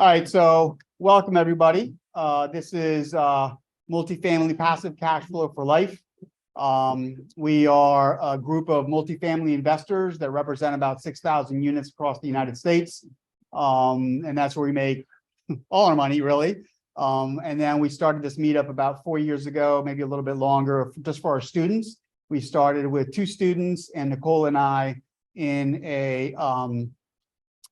All right, so welcome everybody. This is Multifamily Passive Cash Flow for Life. We are a group of multifamily investors that represent about 6,000 units across the United States. And that's where we make all our money, really. And then we started this meetup about 4 years ago, maybe a little bit longer, just for our students. We started with 2 students and Nicole and I in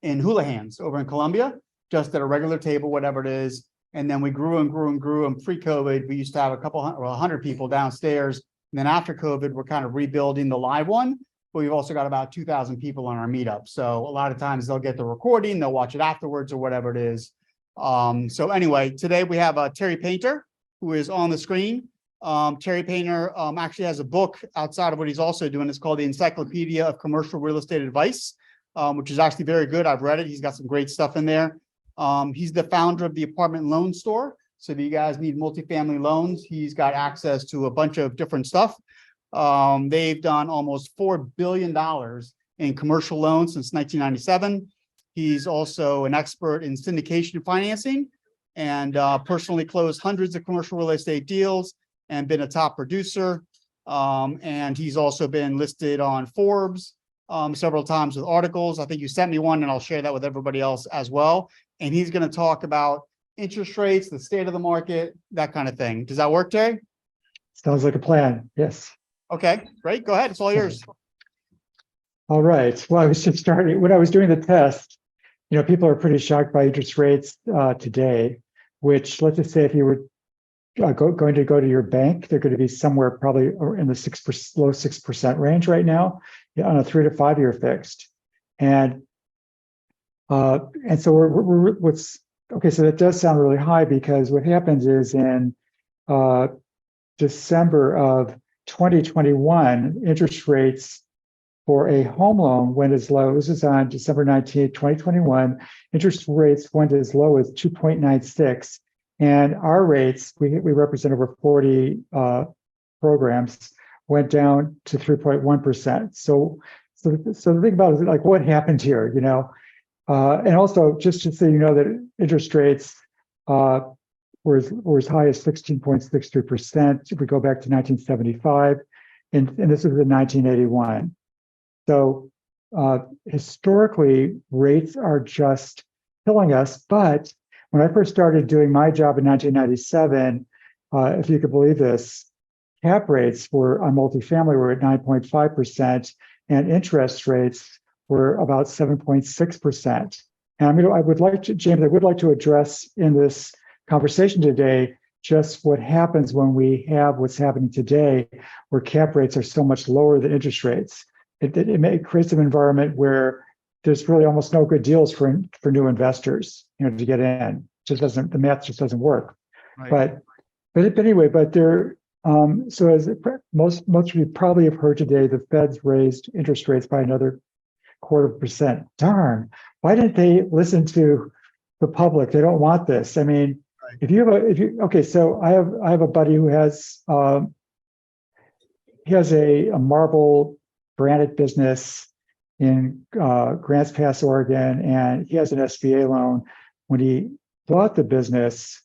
Hula Hands over in Colombia, just at a regular table, whatever it is. And then we grew and grew and grew. And pre-COVID, we used to have a couple hundred, or 100 people downstairs. And then after COVID, we're kind of rebuilding the live one, but we've also got about 2,000 people on our meetup. So a lot of times they'll get the recording, they'll watch it afterwards or whatever it is. So anyway, today we have Terry Painter, who is on the screen. Terry Painter actually has a book outside of what he's also doing. It's called the Encyclopedia of Commercial Real Estate Advice, which is actually very good. I've read it. He's got some great stuff in there. He's the founder of the Apartment Loan Store. So if you guys need multifamily loans, he's got access to a bunch of different stuff. They've done almost $4 billion in commercial loans since 1997. He's also an expert in syndication financing and personally closed hundreds of commercial real estate deals and been a top producer. And he's also been listed on Forbes several times with articles. I think you sent me one and I'll share that with everybody else as well. And he's going to talk about interest rates, the state of the market, that kind of thing. Does that work, Terry? Sounds like a plan. Yes. Okay, great. Go ahead. It's all yours. All right. Well, I was just starting when I was doing the test. People are pretty shocked by interest rates today, which let's just say if you were going to go to your bank, they're going to be somewhere probably in the low 6% range right now on a 3 to 5 year fixed. And so so that does sound really high, because what happens is in December of 2021, interest rates for a home loan went as low. This is on December 19th, 2021. Interest rates went as low as 2.96. And our rates, we represent over 40 programs, went down to 3.1%. So the thing about it is, like, what happened here, and also just to say, that interest rates were as high as 16.63% if we go back to 1975, and this was in 1981. So historically, rates are just killing us. But when I first started doing my job in 1997, if you could believe this, cap rates on multifamily were at 9.5%, and interest rates were about 7.6%. And I would like to address in this conversation today just what happens when we have what's happening today, where cap rates are so much lower than interest rates. It creates an environment where there's really almost no good deals for new investors, to get in. The math just doesn't work. Right. But anyway, so as most of you probably have heard today, the Fed's raised interest rates by another 0.25%. Darn! Why didn't they listen to the public? They don't want this. I mean, right. So I have a buddy who has a marble branded business in Grants Pass, Oregon, and he has an SBA loan. When he bought the business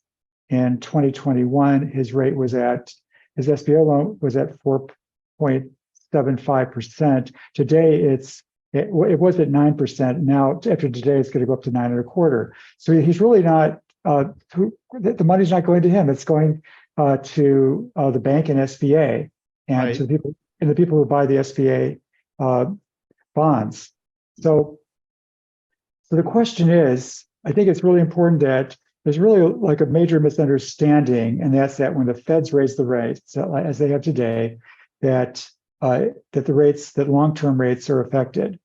in 2021, his SBA loan was at 4.75%. Today, it was at 9%. Now, after today, it's going to go up to 9.25%. So he's really not. The money's not going to him. It's going to the bank and SBA, and right. to the people who buy the SBA bonds. So the question is, I think it's really important that there's really like a major misunderstanding, and that's that when the Feds raise the rates, as they have today, that long-term rates are affected.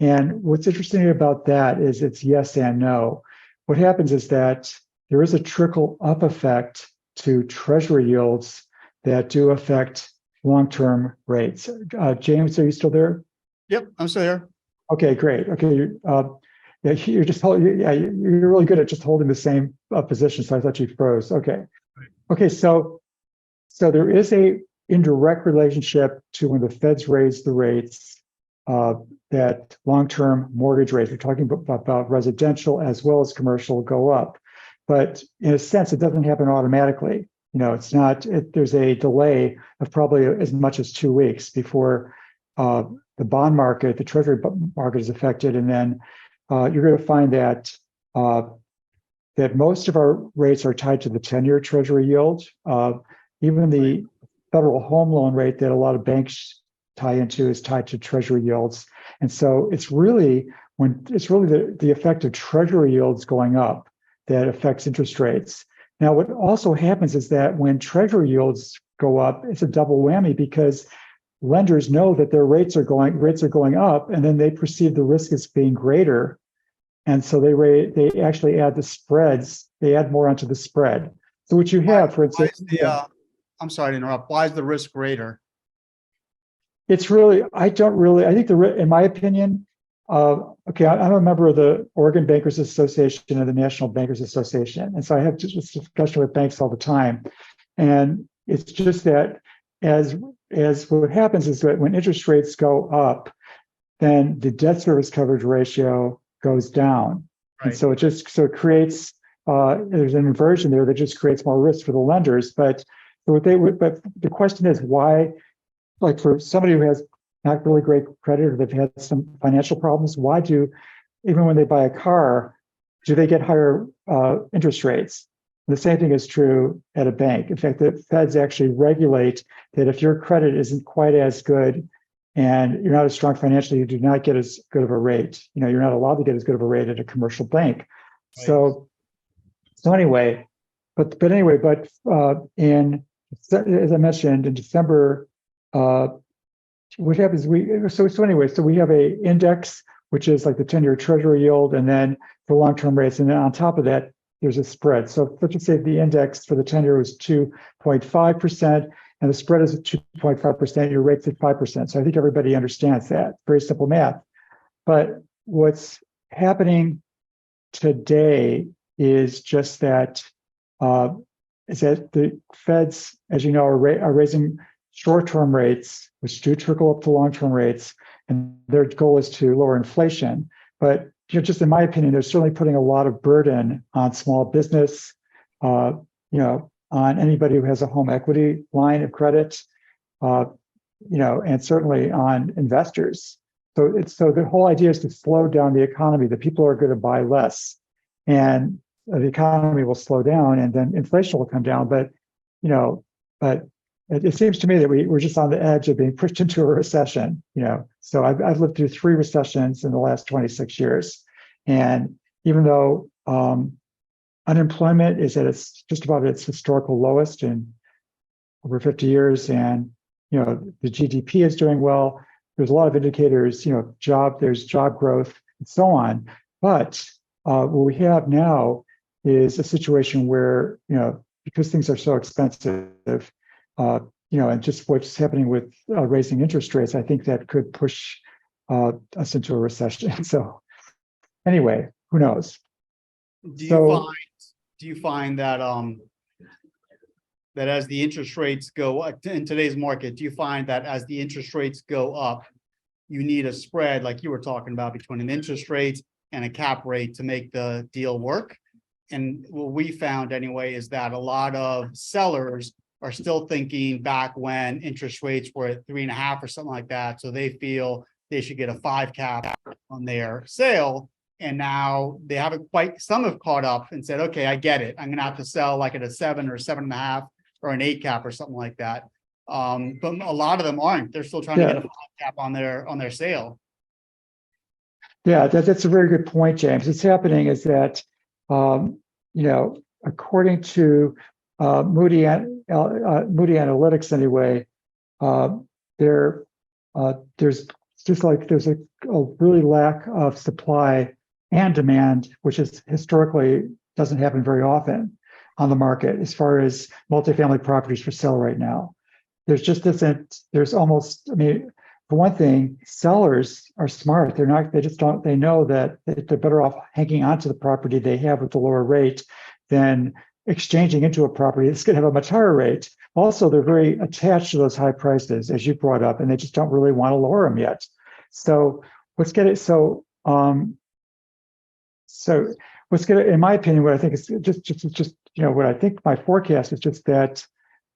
And what's interesting about that is it's yes and no. What happens is that there is a trickle-up effect to Treasury yields that do affect long-term rates. James, are you still there? Yep, I'm still here. Okay, great. Okay, you're just you're really good at just holding the same position. So I thought you froze. Okay, so there is a indirect relationship to when the Feds raise the rates that long-term mortgage rates, we're talking about residential as well as commercial, go up. But in a sense, it doesn't happen automatically. It's not, there's a delay of probably as much as 2 weeks before the bond market, the treasury market is affected. And then you're going to find that that most of our rates are tied to the 10-year treasury yield. Even the federal home loan rate that a lot of banks tie into is tied to treasury yields. And so it's really the effect of treasury yields going up that affects interest rates. Now, what also happens is that when treasury yields go up, it's a double whammy because lenders know that their rates are going up, and then they perceive the risk as being greater. And so they actually add the spreads, they add more onto the spread. So what you have, for instance, I'm sorry to interrupt. Why is the risk greater? it's really, I think in my opinion, okay, I'm a member of the Oregon Bankers Association and the National Bankers Association. And so I have just this discussion with banks all the time. And it's just that as what happens is that when interest rates go up, then the debt service coverage ratio goes down. Right. And so it creates, there's an inversion there that just creates more risk for the lenders. But but the question is why, like for somebody who has not really great credit or they've had some financial problems, why even when they buy a car, do they get higher interest rates? The same thing is true at a bank. In fact, the feds actually regulate that if your credit isn't quite as good and you're not as strong financially, you do not get as good of a rate. You're not allowed to get as good of a rate at a commercial bank. Right. So anyway, but in, as I mentioned, in December, what happens? We have a index, which is like the 10-year treasury yield, and then the long-term rates, and then on top of that, there's a spread. So let's just say the index for the 10-year was 2.5%, and the spread is at 2.5%. Your rate's at 5%. So I think everybody understands that. Very simple math. But what's happening today is just that the feds, as you know, are raising short-term rates, which do trickle up to long-term rates, and their goal is to lower inflation. But just in my opinion, they're certainly putting a lot of burden on small business, on anybody who has a home equity line of credit, and certainly on investors. So the whole idea is to slow down the economy. The people are going to buy less, and the economy will slow down, and then inflation will come down. But it seems to me that we're just on the edge of being pushed into a recession. So I've lived through 3 recessions in the last 26 years, and even though unemployment is at just about its historical lowest in over 50 years, and the GDP is doing well, there's a lot of indicators. There's job growth and so on. But what we have now is a situation where because things are so expensive. And just what's happening with raising interest rates, I think that could push us into a recession. So anyway, who knows? Do you find that that as the interest rates go up in today's market, do you find that as the interest rates go up, you need a spread like you were talking about between an interest rate and a cap rate to make the deal work? And what we found anyway is that a lot of sellers are still thinking back when interest rates were at 3.5 or something like that. So they feel they should get a 5 cap on their sale. And now they haven't quite, some have caught up and said, okay, I get it. I'm going to have to sell like at a 7 or 7.5 or an 8 cap or something like that. But a lot of them aren't. They're still trying to get a 5 cap on their sale. Yeah, that's a very good point, James. What's happening is that, according to Moody Analytics anyway, there's a really lack of supply and demand, which is historically doesn't happen very often on the market as far as multifamily properties for sale right now. For one thing, sellers are smart. They know that they're better off hanging on to the property they have with the lower rate than exchanging into a property that's going to have a much higher rate. Also, they're very attached to those high prices, as you brought up, and they just don't really want to lower them yet. So what's getting so what's going to, in my opinion, what I think is just what I think my forecast is just that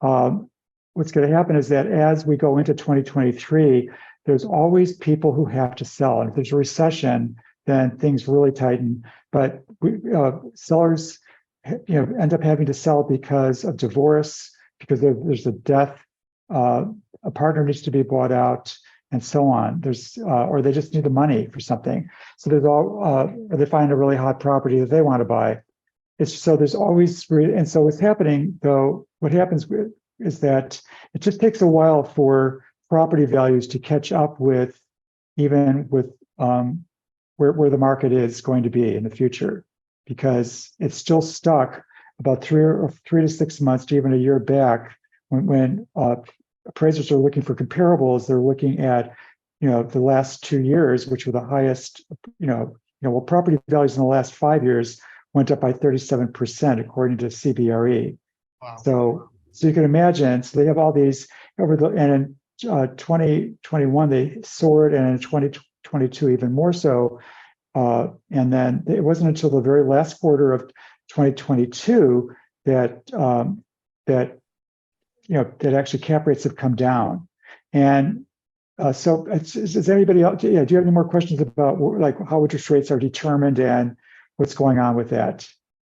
what's going to happen is that as we go into 2023, there's always people who have to sell. And if there's a recession, then things really tighten. But sellers, end up having to sell because of divorce, because there's a death, a partner needs to be bought out, and so on. Or they just need the money for something. So or they find a really hot property that they want to buy. There's always, and so what's happening though, what happens is that it just takes a while for property values to catch up with where the market is going to be in the future, because it's still stuck about 3 to 6 months to even a year back when appraisers are looking for comparables. They're looking at the last 2 years, which were the highest. Property values in the last 5 years went up by 37% according to CBRE. Wow. So you can imagine. So they have all these and in 2021 they soared, and in 2022 even more so. And then it wasn't until the very last quarter of 2022 that actually cap rates have come down. And so is anybody else? Do you have any more questions about like how interest rates are determined and what's going on with that?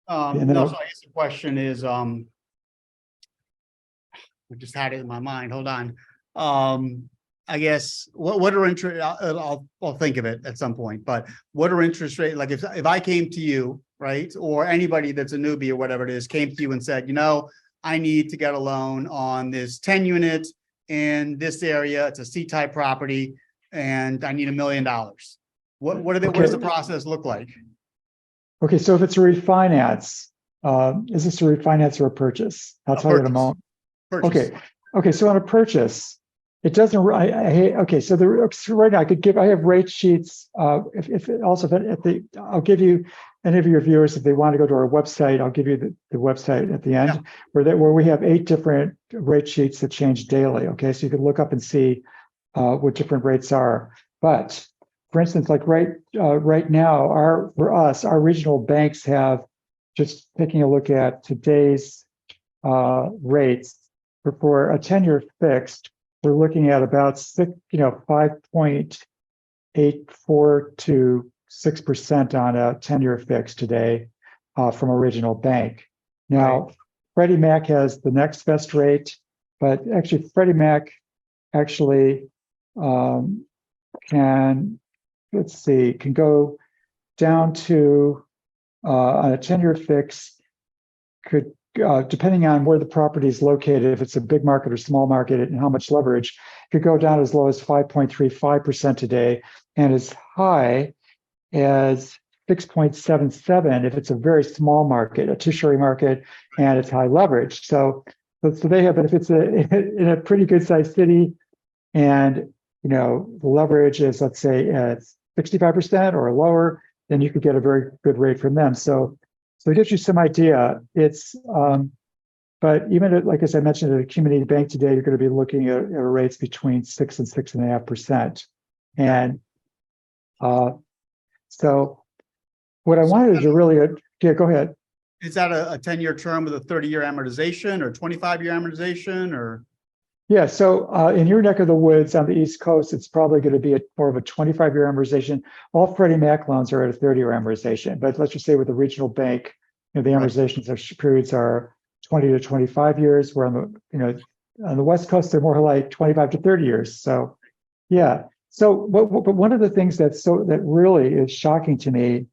No, so I guess the question is, I just had it in my mind. Hold on. I guess what are interest? I'll think of it at some point. But what are interest rate? Like if I came to you, right, or anybody that's a newbie or whatever it is, came to you and said, I need to get a loan on this 10 unit in this area. It's a C-type property, and I need $1 million. What does the process look like? Okay, so if it's a refinance, is this a refinance or a purchase? I'll tell you in a moment. Purchase. Okay. So on a purchase, it doesn't. So right now I have rate sheets. I'll give you any of your viewers, if they want to go to our website, I'll give you the website at the end, where we have 8 different rate sheets that change daily. Okay, so you can look up and see what different rates are. But for instance, like right now, our regional banks have, just taking a look at today's rates for a 10-year fixed, we're looking at about 5.84 to 6% on a 10-year fix today from a regional bank. Now, right. Freddie Mac has the next best rate, but actually Freddie Mac can go down to on a 10-year fix, could depending on where the property is located, if it's a big market or small market and how much leverage, could go down as low as 5.35% today and as high as 6.77 if it's a very small market, a tertiary market, and it's high leverage. So they have, but if it's in a pretty good sized city and the leverage is, let's say, at 65% or lower, then you could get a very good rate from them. So it gives you some idea. But even like as I mentioned, at a community bank today, you're going to be looking at rates between 6 and 6.5%. And so what I wanted to really, go ahead. Is that a 10-year term with a 30-year amortization or 25-year amortization or? Yeah, so in your neck of the woods on the East Coast, it's probably going to be more of a 25-year amortization. All Freddie Mac loans are at a 30-year amortization, but let's just say with a regional bank, the amortization periods are 20 to 25 years. Where on the West Coast, they're more like 25 to 30 years. So, yeah. So, but one of the things that really is shocking to me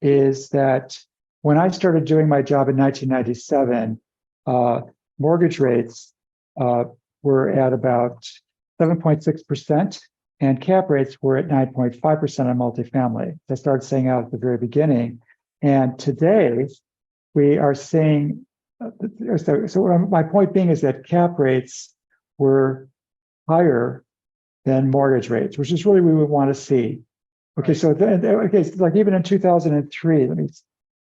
is that when I started doing my job in 1997, mortgage rates were at about 7.6%, and cap rates were at 9.5% on multifamily. I started saying out at the very beginning. And today, we are seeing, my point being is that cap rates were higher than mortgage rates, which is really what we would want to see. Okay, so like even in 2003, let me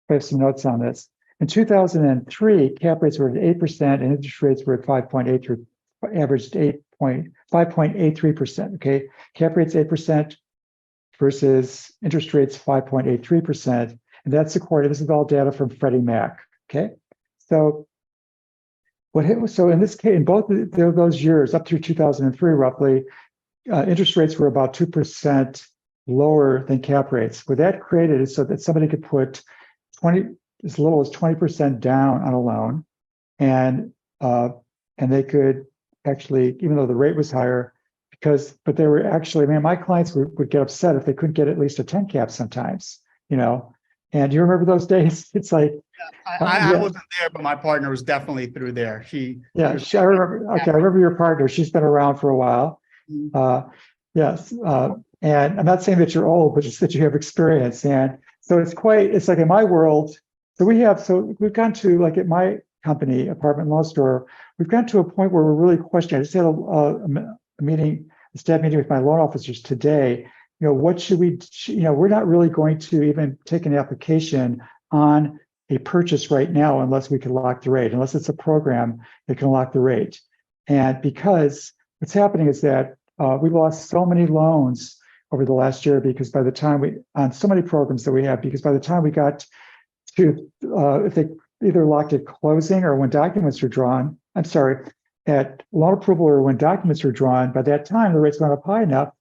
have some notes on this. In 2003, cap rates were at 8% and interest rates were at 5.8 averaged 5.83%. Okay, cap rate's 8% versus interest rates 5.83%, and that's according. This is all data from Freddie Mac. Okay, so so in this case, in both of those years, up through 2003, roughly, interest rates were about 2% lower than cap rates. What that created is so that somebody could put 20, as little as 20% down on a loan, and they could actually, even though the rate was higher, but they were actually, man, my clients would get upset if they couldn't get at least a 10 cap sometimes, you know. And you remember those days? It's like, I wasn't there, but my partner was definitely through there. I remember. Okay, I remember your partner. She's been around for a while. Yes, and I'm not saying that you're old, but just that you have experience. And so it's like in my world. So we've gone to, like at my company, Apartment Law Store, we've gotten to a point where we're really questioning. I just had a staff meeting with my loan officers today. You know, what should we? You know, we're not really going to even take an application on a purchase right now unless we can lock the rate, unless it's a program that can lock the rate. And because what's happening is that we lost so many loans over the last year because by the time on so many programs that we have, because by the time we got to, if they either locked at closing or when documents are drawn, at loan approval or when documents are drawn, by that time the rates went up high enough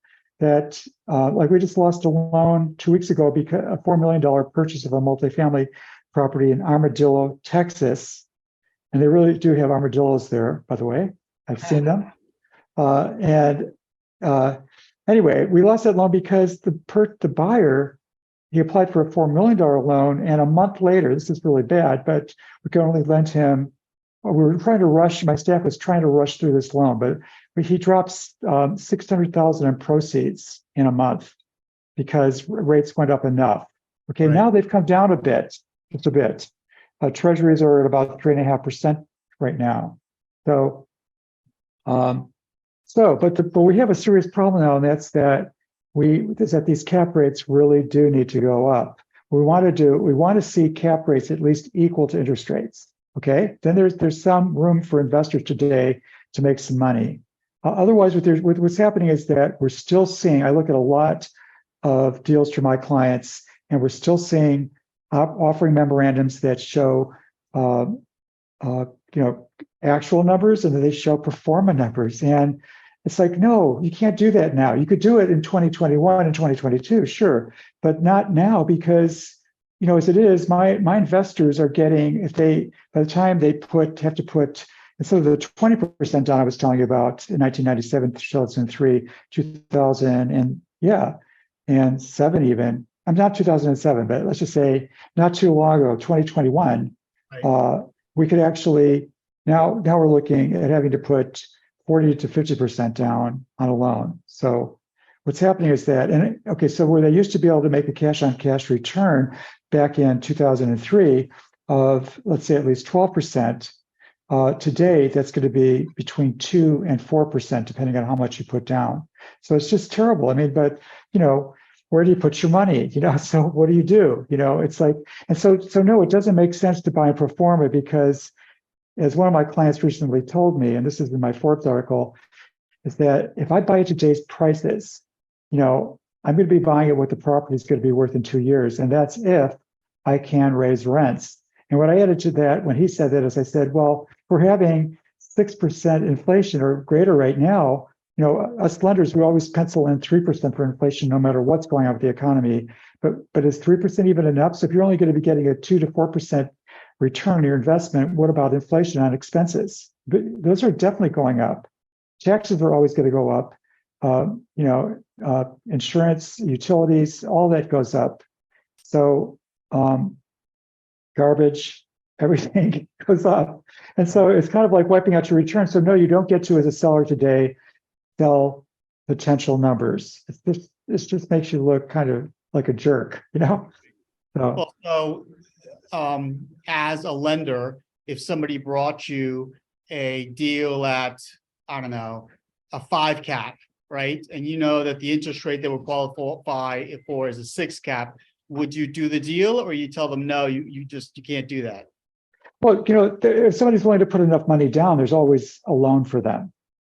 that, like we just lost a loan 2 weeks ago because a $4 million purchase of a multifamily property in Armadillo, Texas. And they really do have armadillos there, by the way. I've seen them. Anyway, we lost that loan because the buyer, he applied for a $4 million loan, and a month later, this is really bad, but we can only lend him. We were trying to rush. My staff was trying to rush through this loan, but he drops $600,000 in proceeds in a month because rates went up enough. Okay, right. Now they've come down a bit, just a bit. Treasuries are at about 3.5% right now. So, but we have a serious problem now, and that's that these cap rates really do need to go up. We want to see cap rates at least equal to interest rates. Okay, then there's some room for investors today to make some money. Otherwise, what's happening is that we're still seeing. I look at a lot of deals for my clients, and we're still seeing offering memorandums that show, actual numbers, and then they show pro forma numbers. And it's like, no, you can't do that now. You could do it in 2021 and 2022, sure, but not now because, as it is, my investors are getting, by the time they have to put, instead of the 20% down I was telling you about in 1997, 2003, 2007 even. I'm not 2007, but let's just say not too long ago, 2021, right. We could actually, now we're looking at having to put 40 to 50% down on a loan. So what's happening is that, so where they used to be able to make a cash on cash return back in 2003 of, let's say, at least 12%, today that's going to be between 2 and 4%, depending on how much you put down. So it's just terrible. I mean, but, where do you put your money? So what do you do? It's like, and so no, it doesn't make sense to buy a pro forma because, as one of my clients recently told me, and this is in my Forbes article, is that if I buy at today's prices, I'm going to be buying it what the property is going to be worth in 2 years. And that's if I can raise rents. And what I added to that when he said that is I said, well, we're having 6% inflation or greater right now. Us lenders, we always pencil in 3% for inflation, no matter what's going on with the economy. But is 3% even enough? So if you're only going to be getting a 2 to 4% return on your investment, what about inflation on expenses? But those are definitely going up. Taxes are always going to go up. Insurance, utilities, all that goes up. So garbage, everything goes up. And so it's kind of like wiping out your return. So no, you don't get to, as a seller today, sell potential numbers. It just makes you look kind of like a jerk, So as a lender, if somebody brought you a deal at, I don't know, a 5 cap, right? And that the interest rate they would qualify for is a 6 cap, would you do the deal, or you tell them, no, you can't do that? Well, if somebody's willing to put enough money down, there's always a loan for them.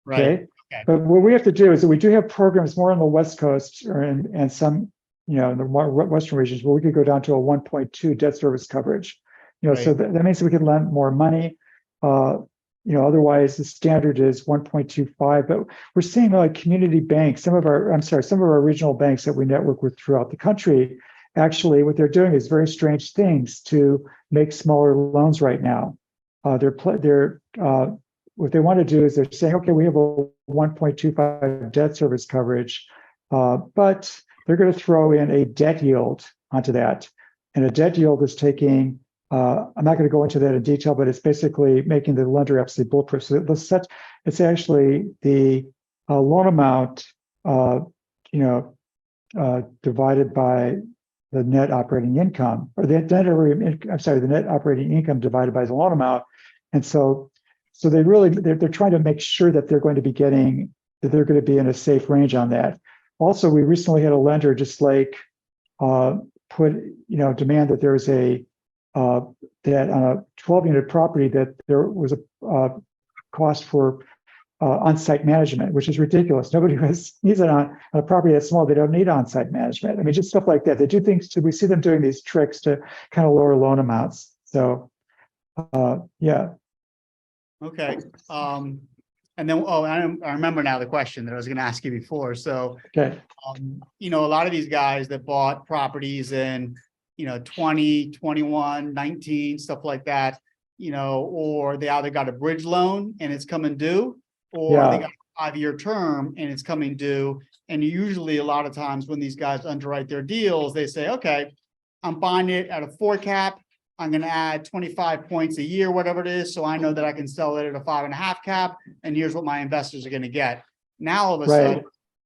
Right. Okay. Okay. But what we have to do is that we do have programs more on the West Coast and some, in the more Western regions where we could go down to a 1.2 debt service coverage. So Right. that means we can lend more money. Uh, Otherwise the standard is 1.25. But we're seeing like community banks, some of our regional banks that we network with throughout the country, actually what they're doing is very strange things to make smaller loans right now. What they want to do is they're saying, okay, we have a 1.25 debt service coverage, but they're going to throw in a debt yield onto that. And a debt yield is taking, I'm not going to go into that in detail, but it's basically making the lender absolutely bulletproof. So it's actually the loan amount, divided by the net operating income, or the net operating income divided by the loan amount. And so they're trying to make sure that they're going to be in a safe range on that. Also, we recently had a lender just like demand that there is that on a 12-unit property that there was a cost for on-site management, which is ridiculous. Nobody needs it on a property that's small. They don't need on-site management. I mean, just stuff like that. They do things we see them doing these tricks to kind of lower loan amounts. So, yeah. Okay. And then, I remember now the question that I was going to ask you before. So, Okay. a lot of these guys that bought properties in, 20, 21, 19, stuff like that, or they either got a bridge loan and it's coming due, or they got a 5-year term and it's coming due. And usually a lot of times when these guys underwrite their deals, they say, okay, I'm buying it at a 4 cap. I'm going to add 25 points a year, whatever it is. So I know that I can sell it at a 5.5 cap. And here's what my investors are going to get. Now, all of a sudden,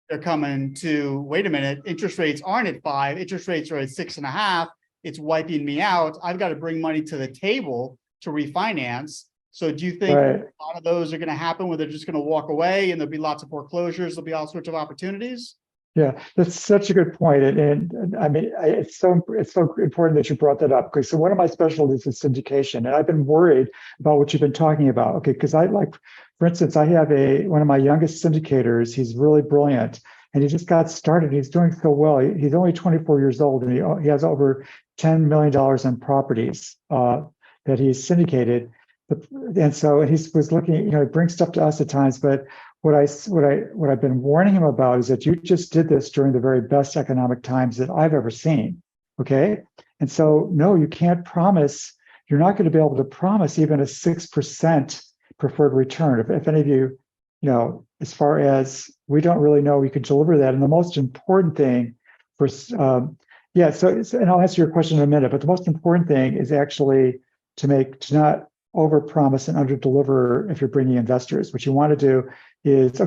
they're coming to, wait a minute, interest rates aren't at 5, interest rates are at 6.5. It's wiping me out. I've got to bring money to the table to refinance. So do you think a lot of those are going to happen where they're just going to walk away and there'll be lots of foreclosures? There'll be all sorts of opportunities? Yeah, that's such a good point. And I mean, it's so important that you brought that up, because so one of my specialties is syndication. And I've been worried about what you've been talking about. Okay, because for instance, I have one of my youngest syndicators. He's really brilliant and he just got started. He's doing so well. He's only 24 years old and he has over $10 million in properties that he's syndicated. And he was looking, he brings stuff to us at times, but what I've been warning him about is that you just did this during the very best economic times that I've ever seen. Okay. And so, no, you can't promise, you're not going to be able to promise even a 6% preferred return. If any of you, as far as we don't really know, we could deliver that. And the most important thing and I'll answer your question in a minute, but the most important thing is actually to not overpromise and underdeliver if you're bringing investors. What you want to do is, so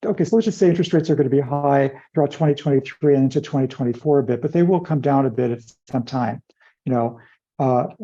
let's just say interest rates are going to be high throughout 2023 and into 2024 a bit, but they will come down a bit at some time, but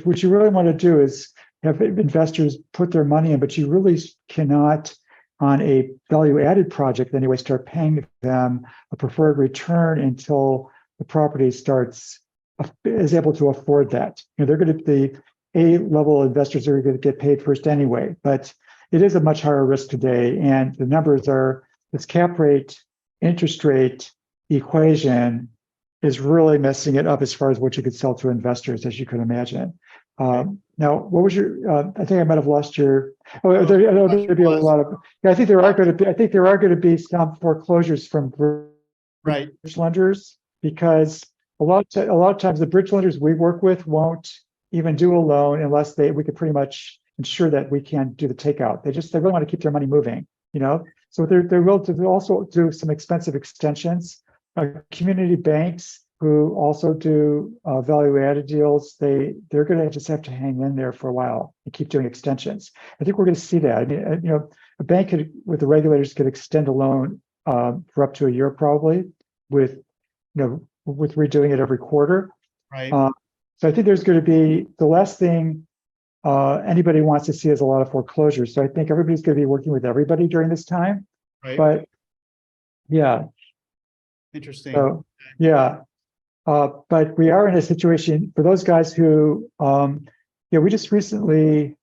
what you really want to do is have investors put their money in, but you really cannot, on a value-added project anyway, start paying them a preferred return until the property is able to afford that. They're going to be A-level investors are going to get paid first anyway, but it is a much higher risk today. And the numbers are, this cap rate, interest rate equation is really messing it up as far as what you could sell to investors, as you could imagine. Now, what was I think I might have lost your, there'd be a lot of, I think there are going to be some foreclosures from bridge lenders, because a lot of times the bridge lenders we work with won't even do a loan unless we could pretty much ensure that we can do the takeout. They really want to keep their money moving, So they're willing to also do some expensive extensions. Community banks who also do value-added deals, they're going to just have to hang in there for a while and keep doing extensions. I think we're going to see that. I mean, a bank with the regulators could extend a loan for up to a year probably, with redoing it every quarter. Right. So I think there's going to be, the last thing anybody wants to see is a lot of foreclosures. So I think everybody's going to be working with everybody during this time. Right. But yeah. Interesting. So, yeah. But we are in a situation for those guys who, we just recently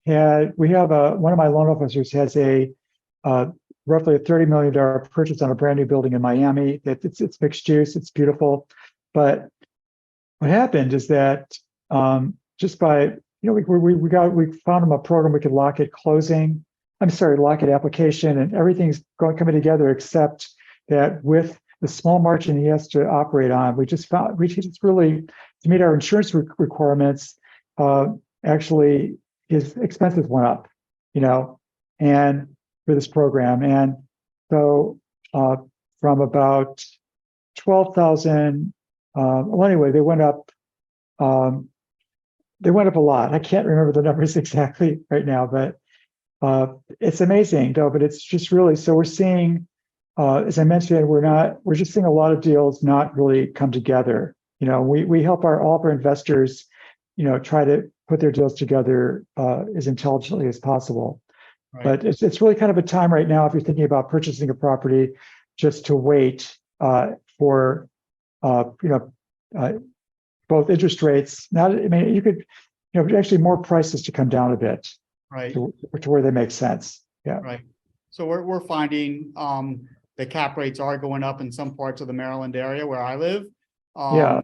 we have one of my loan officers has uh, roughly a $30 million purchase on a brand new building in Miami. It's mixed use, it's beautiful. But what happened is that just by, we found him a program we could lock at closing. I'm sorry, lock at application, and everything's coming together except that with the small margin he has to operate on, we just really, to meet our insurance requirements, actually his expenses went up, and for this program. And so from about 12,000, well, anyway, they went up a lot. I can't remember the numbers exactly right now, but it's amazing though. But it's just really, so we're seeing, as I mentioned, we're just seeing a lot of deals not really come together. We help all of our investors, try to put their deals together as intelligently as possible. Right. But it's really kind of a time right now, if you're thinking about purchasing a property, just to wait for both interest rates. You could, actually more prices to come down a bit, right, to where they make sense. Yeah. Right. So we're finding the cap rates are going up in some parts of the Maryland area where I live. Yeah.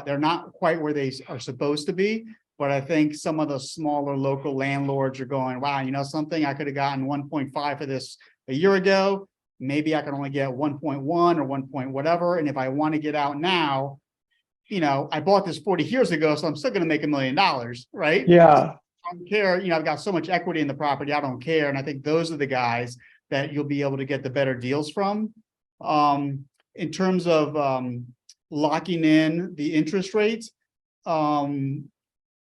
They're not quite where they are supposed to be, but I think some of the smaller local landlords are going, wow, something, I could have gotten 1.5 for this a year ago. Maybe I can only get 1.1 or 1 point whatever. And if I want to get out now, I bought this 40 years ago, so I'm still going to make $1 million, right? Yeah. I don't care. I've got so much equity in the property. I don't care. And I think those are the guys that you'll be able to get the better deals from. In terms of locking in the interest rates,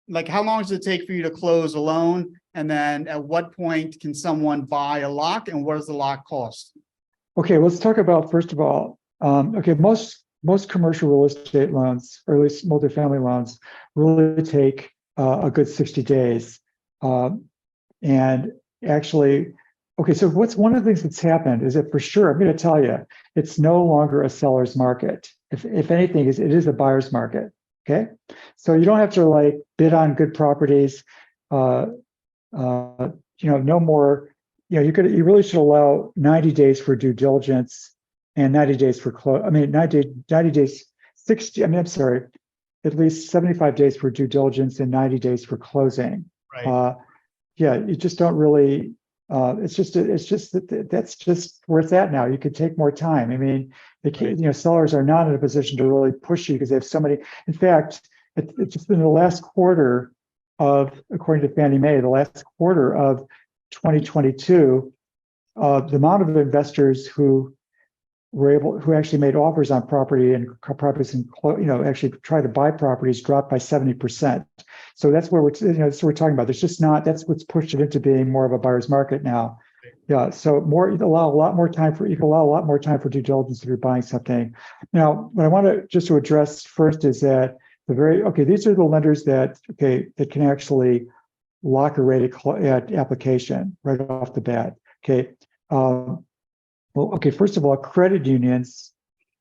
like how long does it take for you to close a loan? And then at what point can someone buy a lock, and what does the lock cost? Okay, let's talk about, first of all, okay, most commercial real estate loans, or at least multifamily loans, really take a good 60 days. And actually, okay, so what's one of the things that's happened is that for sure, I'm going to tell you, it's no longer a seller's market. If anything, it is a buyer's market. Okay, so you don't have to bid on good properties. No more. You really should allow 90 days for due diligence and 90 days for 90 days, 60. I'm sorry, at least 75 days for due diligence and 90 days for closing. Right. You just don't really. It's just that's just where it's at now. You could take more time. Sellers are not in a position to really push you because they have so many. In fact, it's just in the last quarter according to Fannie Mae, the last quarter of 2022, the amount of investors who actually made offers on properties and actually try to buy properties dropped by 70%. So that's where that's what we're talking about. There's just not, that's what's pushed it into being more of a buyer's market now. Yeah. So you can allow a lot more time for due diligence if you're buying something. Now, what I want to just to address first is that these are the lenders that can actually lock a rate at application right off the bat. First of all, credit unions,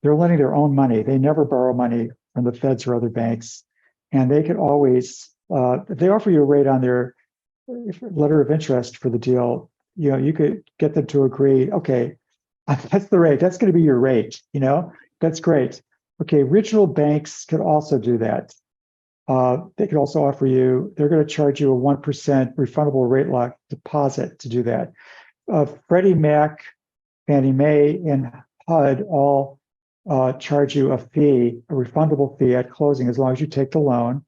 they're lending their own money. They never borrow money from the feds or other banks. And they can always, if they offer you a rate on their letter of interest for the deal, you could get them to agree, okay, that's the rate. That's going to be your rate. That's great. Okay, regional banks could also do that. They could also offer you, they're going to charge you a 1% refundable rate lock deposit to do that. Freddie Mac, Fannie Mae, and HUD all charge you a refundable fee at closing as long as you take the loan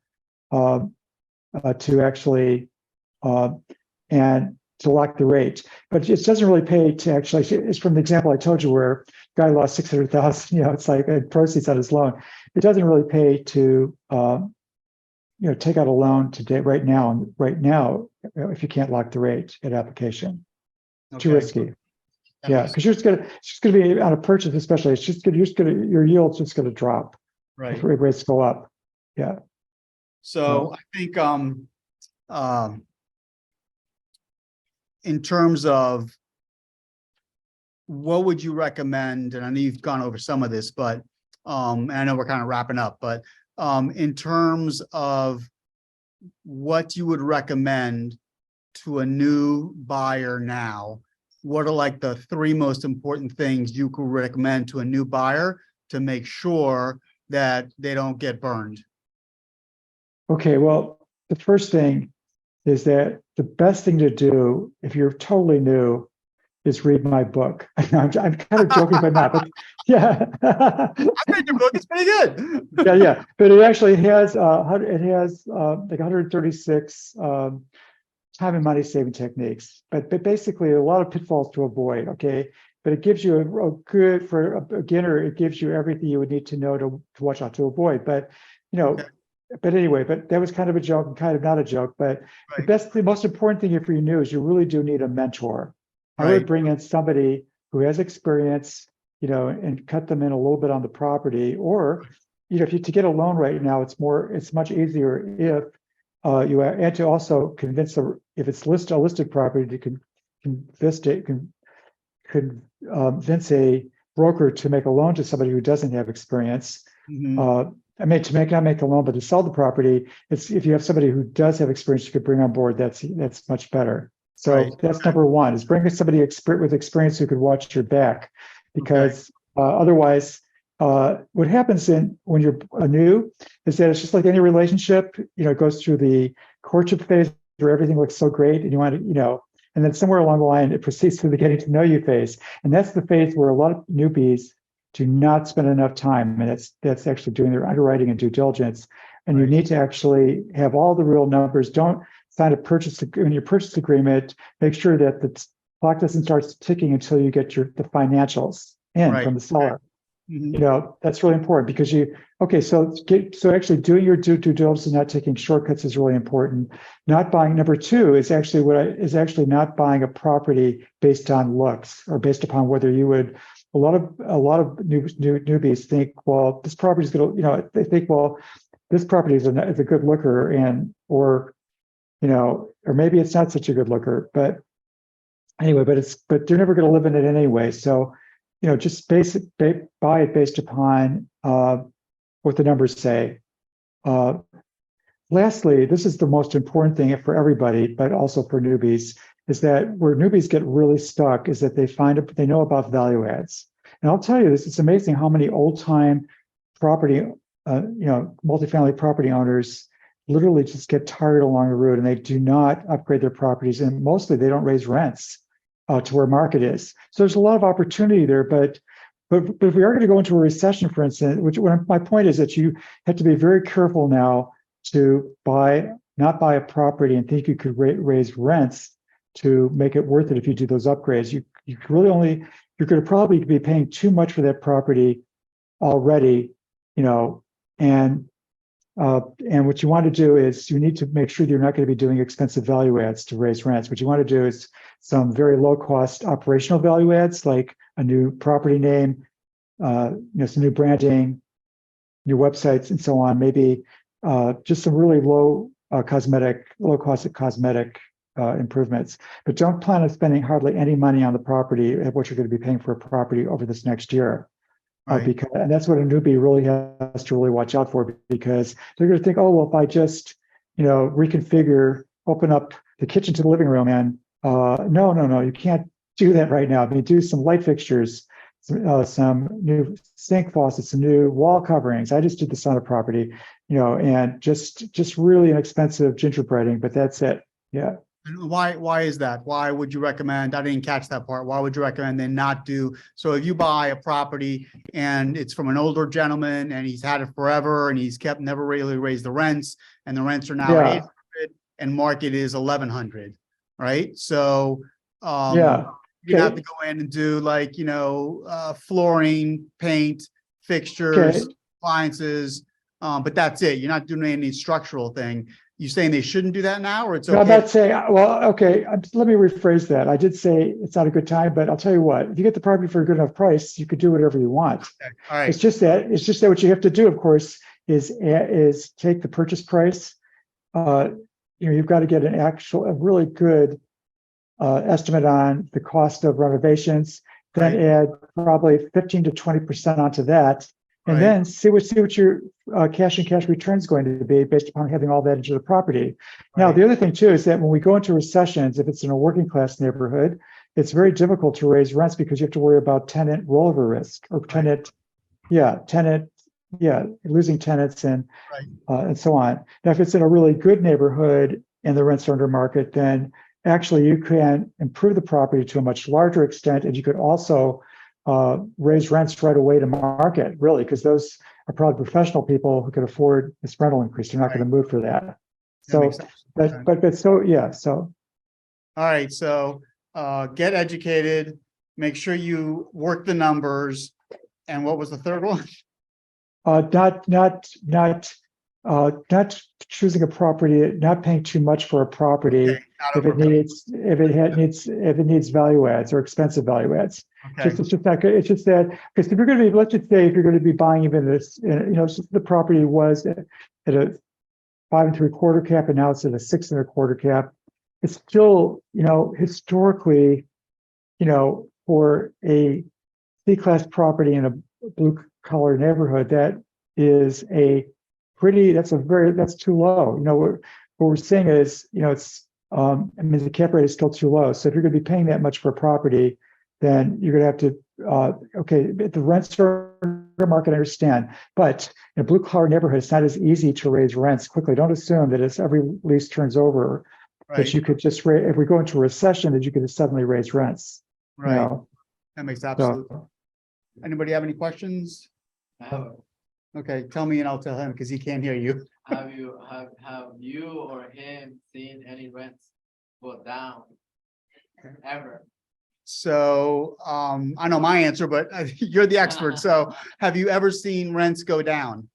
to actually and to lock the rate. But it doesn't really pay to actually, it's from the example I told you where guy lost 600,000, it's like proceeds on his loan. It doesn't really pay to take out a loan today, right now, if you can't lock the rate at application. Okay. Too risky. Yeah, because it's just gonna be on a purchase, especially. Your yield's just gonna drop. Right. If rates go up. Yeah. So I think in terms of what would you recommend, and I know you've gone over some of this, but and I know we're kind of wrapping up, but in terms of what you would recommend to a new buyer now, what are like the three most important things you could recommend to a new buyer to make sure that they don't get burned? Okay, well, the first thing is that the best thing to do if you're totally new is read my book. I'm kind of joking, but not. But yeah, I read your book; it's pretty good. yeah. But it actually has like 136 time and money saving techniques. But basically, a lot of pitfalls to avoid. Okay, but it gives you a good for a beginner. It gives you everything you would need to know to watch out to avoid. But you know. Okay. But anyway, but that was kind of a joke and kind of not a joke. But Right. the most important thing if you new is you really do need a mentor. I Right. would bring in somebody who has experience, and cut them in a little bit on the property. Or, if you to get a loan right now, it's much easier if you and to also convince if it's a listed property to convince a broker to make a loan to somebody who doesn't have experience. Mhm. I mean, to not make a loan, but to sell the property, it's if you have somebody who does have experience you could bring on board, that's much better. So Right. that's number one, is bring somebody with experience who could watch your back, because otherwise, what happens when you're new is that it's just like any relationship, it goes through the courtship phase where everything looks so great and you want to, and then somewhere along the line, it proceeds to the getting to know you phase. And that's the phase where a lot of newbies do not spend enough time. And that's actually doing their underwriting and due diligence. And you need to actually have all the real numbers. Don't sign in your purchase agreement, make sure that the clock doesn't start ticking until you get the financials in from the seller. Mhm. That's really important because so actually doing your due diligence and not taking shortcuts is really important. Not buying, number two is actually not buying a property based on looks or based upon whether you would. A lot of newbies think, well, this property is going to, they think, well, this property is a good looker, or maybe it's not such a good looker, but anyway, but they're never going to live in it anyway. So, just buy it based upon what the numbers say. Lastly, this is the most important thing for everybody, but also for newbies, is that where newbies get really stuck is that they know about value adds. And I'll tell you this, it's amazing how many old time property, multifamily property owners literally just get tired along the road and they do not upgrade their properties. And mostly they don't raise rents to where market is. So there's a lot of opportunity there, but if we are going to go into a recession, for instance, my point is that you have to be very careful now to not buy a property and think you could raise rents to make it worth it. If you do those upgrades, you're going to probably be paying too much for that property already, and what you want to do is you need to make sure you're not going to be doing expensive value adds to raise rents. What you want to do is some very low cost operational value adds, like a new property name, some new branding, new websites, and so on. Maybe just some really low cost cosmetic improvements. But don't plan on spending hardly any money on the property at what you're going to be paying for a property over this next year. And that's what a newbie really has to really watch out for, because they're going to think, oh, well, if I just, reconfigure, open up the kitchen to the living room, and no, you can't do that right now. I mean, do some light fixtures, some new sink faucets, some new wall coverings. I just did this on a property, and just really inexpensive gingerbreading, but that's it. Yeah. And why is that? Why would you recommend? I didn't catch that part. Why would you recommend they not do? So if you buy a property and it's from an older gentleman and he's had it forever and he's never really raised the rents, and the rents are now 800 and market is 1100, right? So you'd have to go in and do like, flooring, paint, fixtures, appliances, but that's it. You're not doing any structural thing. You saying they shouldn't do that now, or it's okay? No, I'm not saying, well, okay, let me rephrase that. I did say it's not a good time, but I'll tell you what, if you get the property for a good enough price, you could do whatever you want. Okay. All right. It's just that what you have to do, of course, is take the purchase price. You've got to get a really good estimate on the cost of renovations, then add probably 15 to 20% onto that. and Right. then see what your cash and cash return is going to be based upon having all that into the property. Now, Right. the other thing too is that when we go into recessions, if it's in a working class neighborhood, it's very difficult to raise rents because you have to worry about tenant rollover risk or losing tenants and so on. Now, if it's in a really good neighborhood and the rents are under market, then actually you can improve the property to a much larger extent, and you could also raise rents right away to market, really, because those are probably professional people who can afford this rental increase. They're not Right. going to move for that. That So, makes sense. Okay. but so yeah, so All right, so get educated, make sure you work the numbers. And what was the third one? not choosing a property, not paying too much for a property Okay, not if it overpaying. needs value adds or expensive value adds. Okay, It's just not good. It's just that because if you're going to be, let's just say if you're going to be buying even this, the property was at a 5 3/4 cap and now it's at a 6 1/4 cap, it's still, historically, for a C-class property in a blue collar neighborhood, that's too low. What we're seeing is, it's, the cap rate is still too low. So if you're going to be paying that much for a property, then you're going to have to, the rents are market, I understand, but in a blue collar neighborhood, it's not as easy to raise rents quickly. Don't assume that as every lease turns over, that right, you could just raise, if we go into a recession, that you could just suddenly raise rents. right. That makes absolute. So, Anybody have any questions? Okay, tell me and I'll tell him because he can't hear you. Have you or him seen any rents go down ever? So I know my answer, but you're the expert. So have you ever seen rents go down?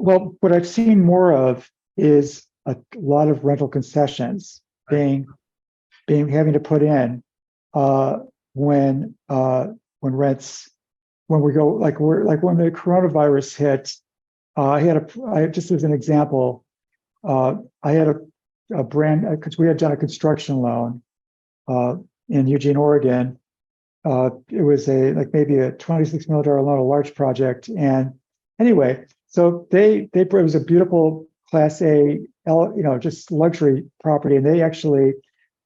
well, what I've seen more of is a lot of rental concessions Right. being having to put in when rents, when we go, when the coronavirus hit. I just as an example, I had a brand, because we had done a construction loan in Eugene, Oregon. It was maybe a $26 million loan, a large project. And anyway, so it was a beautiful Class A, just luxury property, and they actually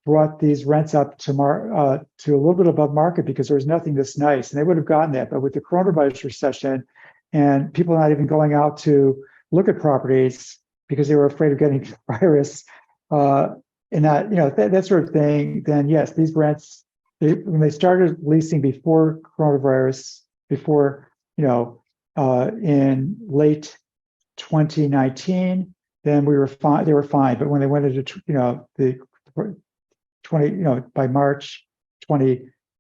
brought these rents up to a little bit above market because there was nothing this nice, and they would have gotten that. But with the coronavirus recession and people not even going out to look at properties because they were afraid of getting virus, and that sort of thing, then yes, these rents, when they started leasing before coronavirus, in late 2019, then we were fine. They were fine. But when they went into the by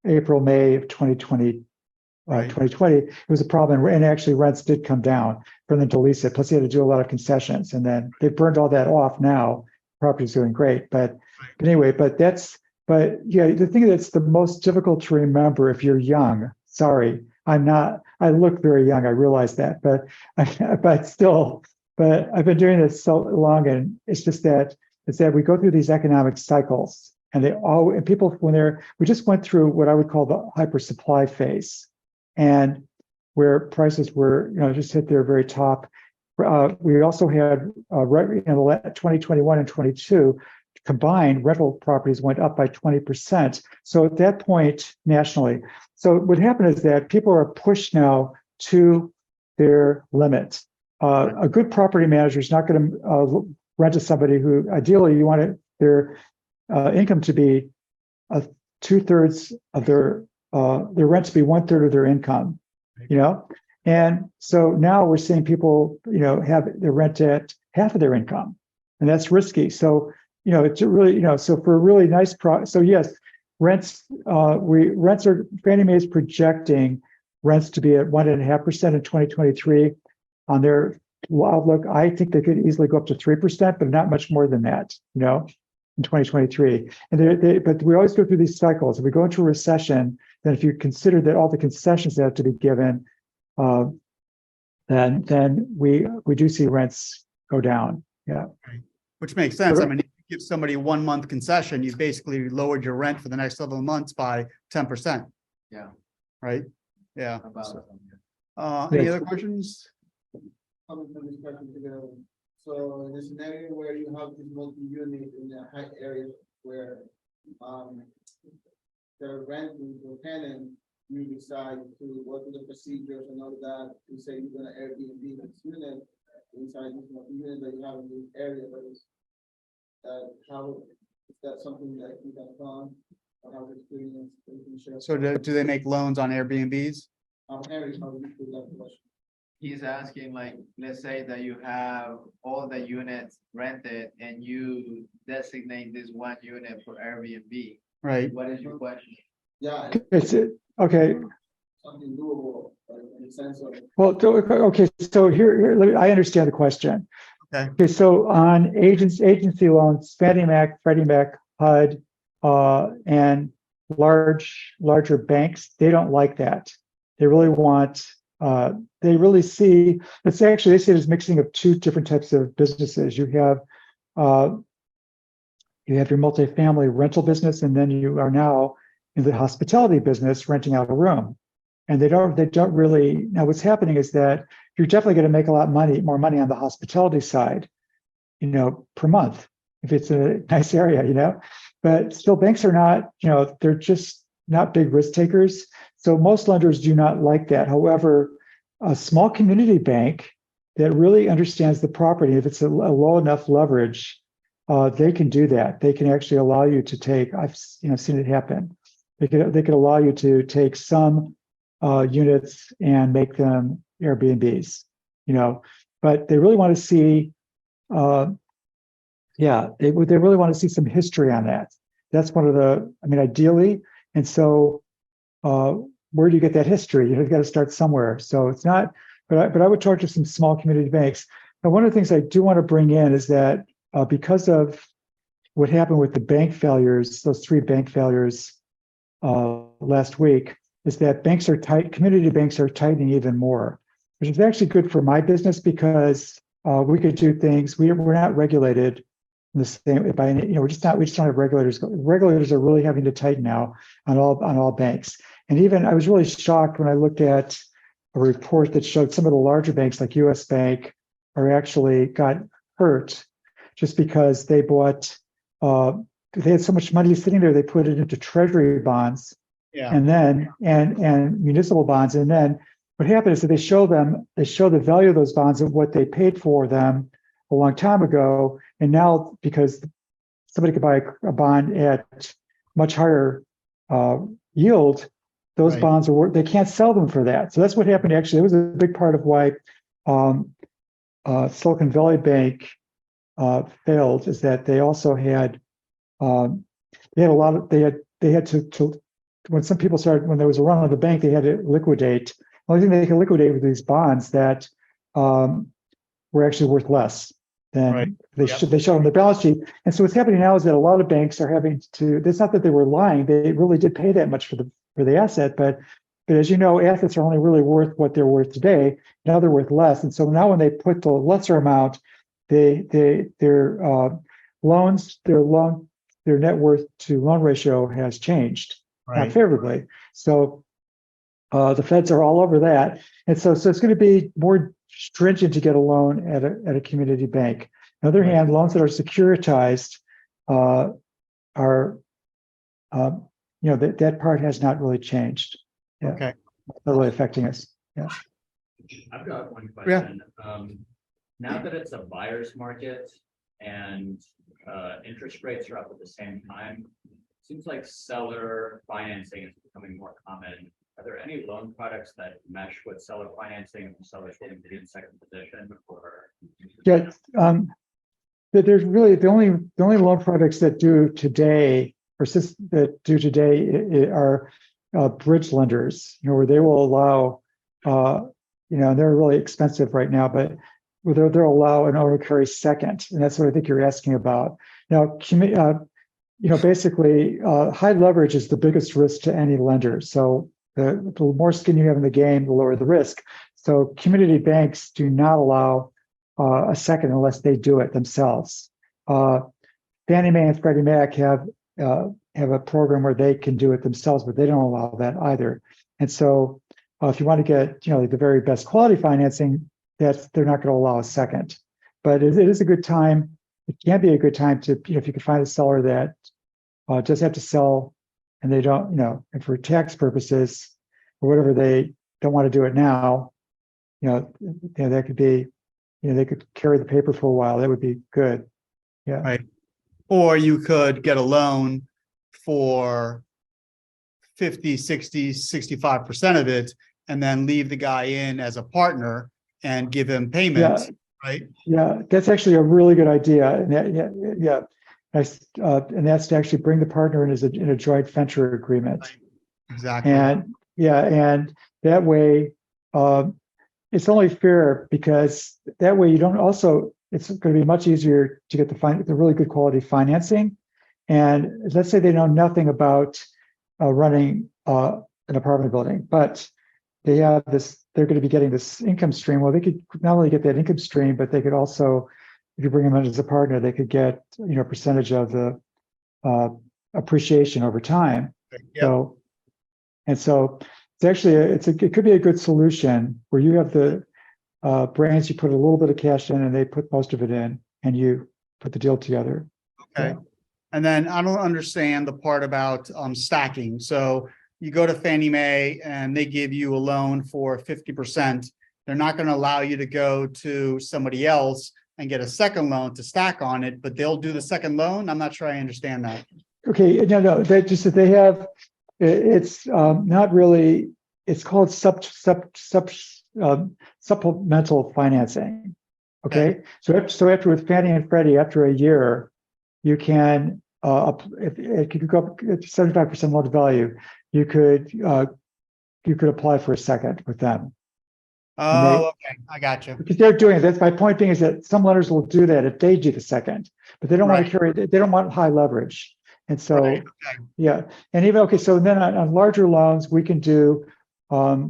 April, May of 2020, Right. 2020, it was a problem. And actually rents did come down for them to lease it. Plus they had to do a lot of concessions, and then they burned all that off now. Property's doing great. But anyway, but yeah, the thing that's the most difficult to remember if you're young, sorry, I'm not, I look very young, I realize that, but I've been doing this so long, and it's that we go through these economic cycles, and people, we just went through what I would call the hyper supply phase, and where prices were, just hit their very top. We also had, right in 2021 and 22, combined rental properties went up by 20%. So at that point, nationally, so what happened is that people are pushed now to their limit. A good property manager is not going to rent to somebody who, ideally, you want their income to be 2/3 of their rent to be 1/3 of their income. And so now we're seeing people, have their rent at half of their income, and that's risky. So, it's really, so for a really nice so yes, rents are, Fannie Mae is projecting rents to be at 1.5% in 2023 on their outlook. I think they could easily go up to 3%, but not much more than that, in 2023. And but we always go through these cycles. If we go into a recession, then if you consider that all the concessions that have to be given, then we do see rents go down. Yeah. Which makes sense. I mean, if you give somebody a 1 month concession, you've basically lowered your rent for the next several months by 10%. Yeah. Right? Yeah. Any Yes. other questions? Comment on this question together. So in a scenario where you have this multi-unit in a high area where, they're renting to a tenant, you decide to go through the procedures and all of that, you say you're gonna Airbnb this unit inside this multi-unit that you have in this area, but it's, how, is that something that you have done? Or have experience, that you can share? So do they make loans on Airbnbs? Harry, how do you put that question? He's asking like, let's say that you have all the units rented and you designate this one unit for Airbnb. Right. What is your question? Yeah, It's okay. something doable, in the sense of. Well, okay. So I understand the question. Okay. Okay. So on agency loans, Fannie Mac, Freddie Mac, HUD, and larger banks, they don't like that. They really want. They really see. It's actually they see it as mixing of two different types of businesses. You have your multifamily rental business, and then you are now in the hospitality business, renting out a room. And they don't really, now what's happening is that you're definitely going to make a lot more money on the hospitality side, per month, if it's a nice area, but still banks are not, they're just not big risk takers. So most lenders do not like that. However, a small community bank that really understands the property, if it's a low enough leverage, they can do that. They can actually allow you to take, I've seen it happen. They could allow you to take some units and make them Airbnbs, but they really want to see, they really want to see some history on that. That's one of the, ideally. And so, where do you get that history? You've got to start somewhere. So it's not, but I would talk to some small community banks. Now, one of the things I do want to bring in is that because of what happened with the bank failures, those 3 bank failures last week, is that banks are tight. Community banks are tightening even more, which is actually good for my business because we could do things. We're not regulated in the same by any, we just don't have regulators. Regulators are really having to tighten now on all banks. And even I was really shocked when I looked at a report that showed some of the larger banks like US Bank are actually got hurt just because they bought they had so much money sitting there, they put it into treasury bonds. Yeah. And then and municipal bonds. And then what happened is that they show the value of those bonds of what they paid for them a long time ago. And now because somebody could buy a bond at much higher yield, those Right. bonds they can't sell them for that. So that's what happened. Actually, it was a big part of why Silicon Valley Bank failed, is that they also had they had to when some people started, when there was a run on the bank, they had to liquidate. The only thing they could liquidate were these bonds that were actually worth less than Right. they showed on the balance sheet. And so what's happening now is that a lot of banks are having to. It's not that they were lying; they really did pay that much for the asset, but as you know, assets are only really worth what they're worth today. Now they're worth less, and so now when they put the lesser amount, their loans, their net worth to loan ratio has changed. Not Right. favorably. So the feds are all over that. And so it's going to be more stringent to get a loan at a community bank. On the other hand, loans that are securitized are, that part has not really changed. Yeah. Okay. Not really affecting us. Yeah. I've got one question. Now that it's a buyer's market and interest rates are up at the same time, seems like seller financing is becoming more common. Are there any loan products that mesh with seller financing if the seller's getting to the second position? Or Yeah. There's really the only loan products that do today are bridge lenders, where they will allow, they're really expensive right now, but they'll allow an owner carry second, and that's what I think you're asking about. Now, basically, high leverage is the biggest risk to any lender. So the more skin you have in the game, the lower the risk. So community banks do not allow a second unless they do it themselves. Fannie Mae and Freddie Mac have a program where they can do it themselves, but they don't allow that either. And so if you want to get, like the very best quality financing, they're not going to allow a second. But it is a good time. It can be a good time to, if you can find a seller that just have to sell and they don't, and for tax purposes or whatever, they don't want to do it now, that could be, they could carry the paper for a while. That would be good. Yeah. Right. Or you could get a loan for 50, 60, 65% of it, and then leave the guy in as a partner and give him payments, right? Yeah, that's actually a really good idea. And yeah. Nice. And that's to actually bring the partner in in a joint venture agreement. Right. Exactly. And that way, it's only fair because that way you don't also, it's going to be much easier to get the really good quality financing. And let's say they know nothing about running an apartment building, but they have they're going to be getting this income stream. Well, they could not only get that income stream, but they could also, if you bring them in as a partner, they could get, a percentage of the appreciation over time. Yep. So it's actually, it could be a good solution where you have the brands, you put a little bit of cash in and they put most of it in and you put the deal together. Okay. Yeah. And then I don't understand the part about stacking. So you go to Fannie Mae and they give you a loan for 50%. They're not going to allow you to go to somebody else and get a second loan to stack on it, but they'll do the second loan. I'm not sure I understand that. Okay, no, they just that they have. It's not really. It's called supplemental financing. Okay, so after with Fannie and Freddie, after a year, you can if it could go up to 75% loan to value, you could apply for a second with them. Oh, okay, I got you. Because they're doing it. That's my point being is that some lenders will do that if they do the second, but they don't want to carry. They don't want high leverage, and so Okay. yeah. And even so then on larger loans we can do, we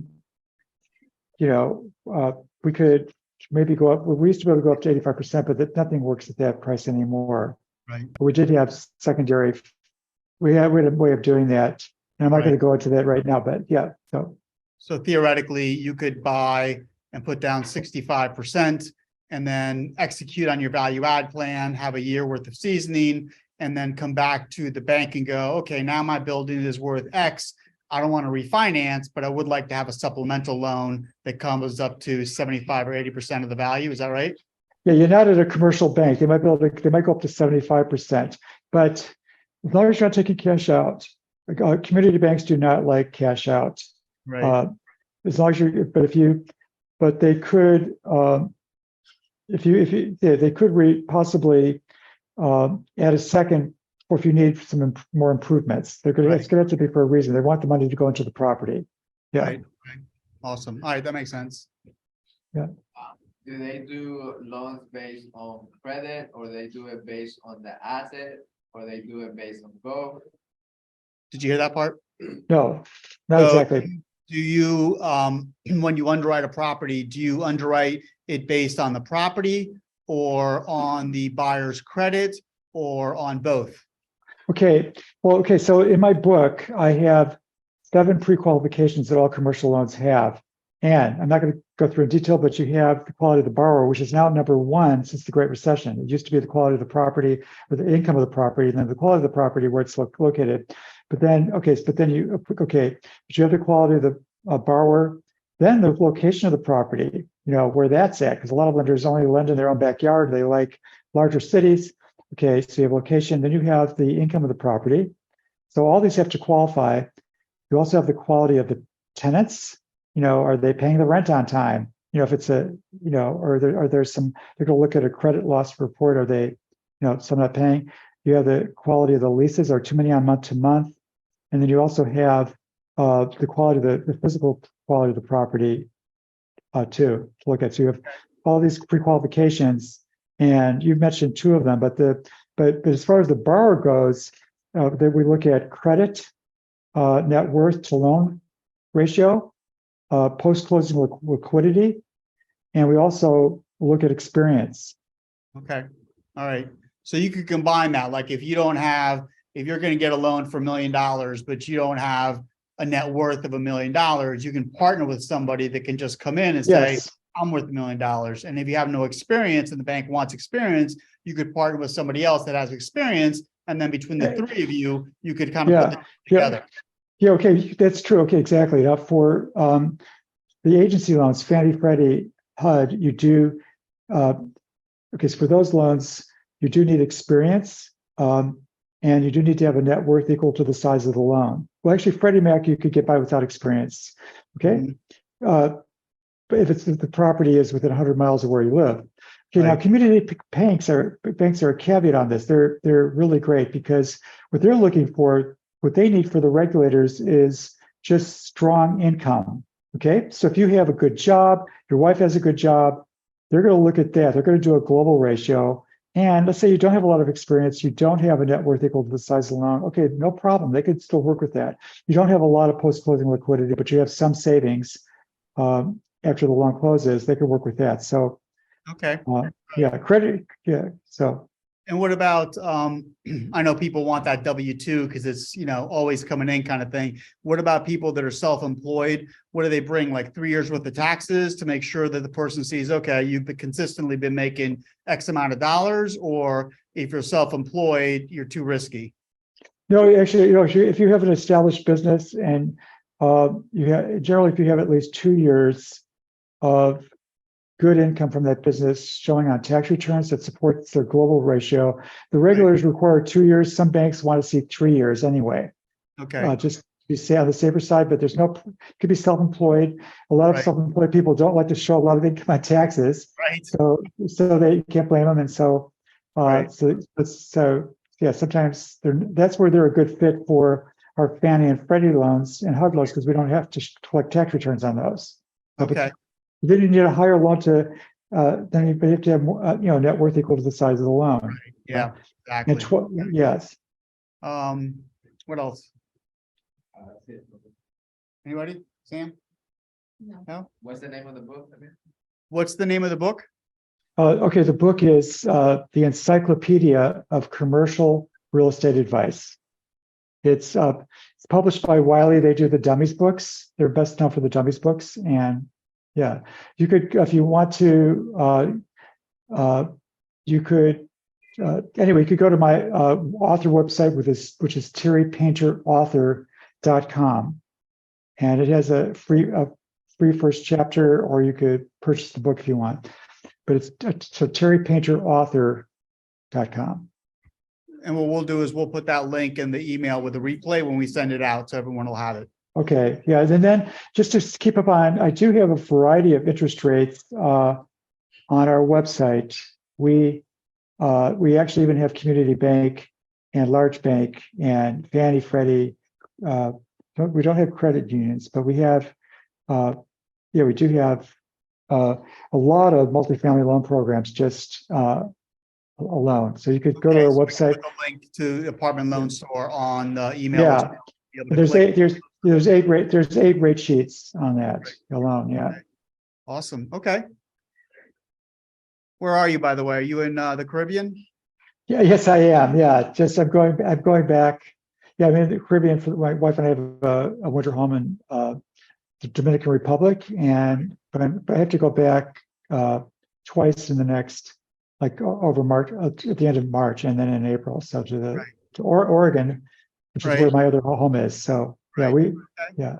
could maybe go up. We used to be able to go up to 85%, but nothing works at that price anymore. Right. We did have secondary. We had a way of doing that, and I'm not going to go into that right now. But yeah, So theoretically, you could buy and put down 65% and then execute on your value add plan, have a year worth of seasoning, and then come back to the bank and go, okay, now my building is worth X. I don't want to refinance, but I would like to have a supplemental loan that comes up to 75 or 80% of the value. Is that right? Yeah, you're not at a commercial bank. They might go up to 75%, but as long as you're not taking cash out, community banks do not like cash out. Right. As long as but they could, they could possibly add a second, or if you need some more improvements, it's going to have to be for a reason. They want the money to go into the property. Yeah. Right. Awesome. All right, that makes sense. Yeah. Do they do loans based on credit, or they do it based on the asset, or they do it based on both? Did you hear that part? No, not exactly. Do you, when you underwrite a property, do you underwrite it based on the property or on the buyer's credit or on both? Okay. Well, okay. So in my book, I have 7 pre-qualifications that all commercial loans have. And I'm not going to go through in detail, but you have the quality of the borrower, which is now number 1 since the Great Recession. It used to be the quality of the property or the income of the property, and then the quality of the property where it's located. But then, but you have the quality of the borrower, then the location of the property, where that's at, because a lot of lenders only lend in their own backyard. They like larger cities. Okay, so you have location, then you have the income of the property. So all these have to qualify. You also have the quality of the tenants. Are they paying the rent on time? If it's or there's some, they're going to look at a credit loss report. Are they, some not paying? You have the quality of the leases. Are too many on month to month? And then you also have the quality of the physical quality of the property too to look at. So you have all these pre-qualifications, and you've mentioned 2 of them. But as far as the borrower goes, that we look at credit, net worth to loan ratio, post-closing liquidity, and we also look at experience. Okay. All right. So you could combine that. Like if you're going to get a loan for $1 million, but you don't have a net worth of $1 million. You can partner with somebody that can just come in and say, Yes, I'm worth $1 million. And if you have no experience and the bank wants experience, you could partner with somebody else that has experience. And then between the three of you, you could kind of put yeah, them together. yeah, okay, that's true. Okay, exactly. Now for the agency loans, Fannie, Freddie, HUD, you do, okay, so for those loans, you do need experience, and you do need to have a net worth equal to the size of the loan. Well, actually, Freddie Mac, you could get by without experience, okay? But if the property is within 100 miles of where you live. Okay, now Right. community banks are a caveat on this. They're really great because what they're looking for, what they need for the regulators is just strong income. Okay, so if you have a good job, your wife has a good job, they're going to look at that. They're going to do a global ratio. And let's say you don't have a lot of experience, you don't have a net worth equal to the size of the loan. Okay, no problem. They could still work with that. You don't have a lot of post-closing liquidity, but you have some savings after the loan closes. They could work with that. So Okay. yeah, credit. Yeah. So And what about, I know people want that W-2 because it's, always coming in kind of thing. What about people that are self-employed? What do they bring? Like 3 years worth of taxes to make sure that the person sees, okay, you've consistently been making X amount of dollars, or if you're self-employed, you're too risky. no, actually, if you have an established business and generally if you have at least 2 years of good income from that business showing on tax returns that supports their global ratio. The regulators require 2 years. Some banks want to see 3 years anyway. Okay. Just to stay on the safer side, but could be self-employed. A lot of Right. self-employed people don't like to show a lot of income on taxes. Right. So they can't blame them. And so, Right. so yeah, sometimes that's where they're a good fit for our Fannie and Freddie loans and HUD loans because we don't have to collect tax returns on those. Okay. Then you need a higher loan to, then you have to have more, net worth equal to the size of the loan. Yeah, And exactly. yes. What else? Anybody? Sam? No? What's the name of the book? What's the name of the book? Okay, the book is the Encyclopedia of Commercial Real Estate Advice. It's published by Wiley. They do the Dummies books. They're best known for the Dummies books. And yeah, you could, if you want to, you could, anyway, you could go to my author website which is terrypainterauthor.com. And it has a free first chapter, or you could purchase the book if you want. But it's so terrypainterauthor.com. And what we'll do is we'll put that link in the email with the replay when we send it out, so everyone will have it. Okay, yeah, and then just to keep up on, I do have a variety of interest rates on our website. We actually even have community bank and large bank and Fannie, Freddie. We don't have credit unions, but we have, we do have a lot of multifamily loan programs just alone. So you could go to our Okay, so we can website. put the link to the apartment loan store on the email. Yeah, which you'll be able to click. there's 8 rate sheets on that alone. Yeah. Okay. Awesome. Okay. Where are you, by the way? Are you in the Caribbean? Yeah, yes, I am. Yeah, just I'm going back. Yeah, I'm in the Caribbean. For my wife and I have a winter home in the Dominican Republic, but I have to go back twice in the next, like over March, at the end of March, and then in April. So to Oregon, which is where my other home is. So yeah, yeah.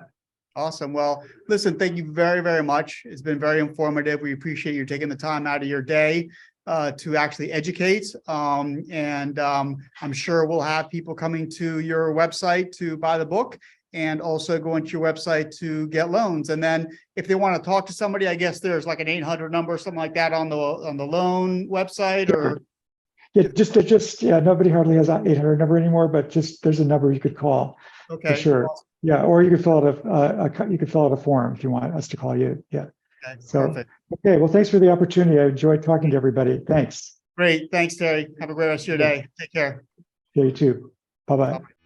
Awesome. Well, listen, thank you very, very much. It's been very informative. We appreciate you taking the time out of your day to actually educate. I'm sure we'll have people coming to your website to buy the book and also go into your website to get loans. And then if they want to talk to somebody, I guess there's like an 800 number or something like that on the loan website, or Yeah, nobody hardly has an 800 number anymore, but just there's a number you could call. okay. For sure. Yeah, or you could fill out a form if you want us to call you. Yeah. Okay, So perfect. okay, well, thanks for the opportunity. I enjoyed talking to everybody. Thanks. Great. Thanks, Terry. Have a great rest of your day. Take care. Yeah, you too. Bye-bye. Bye.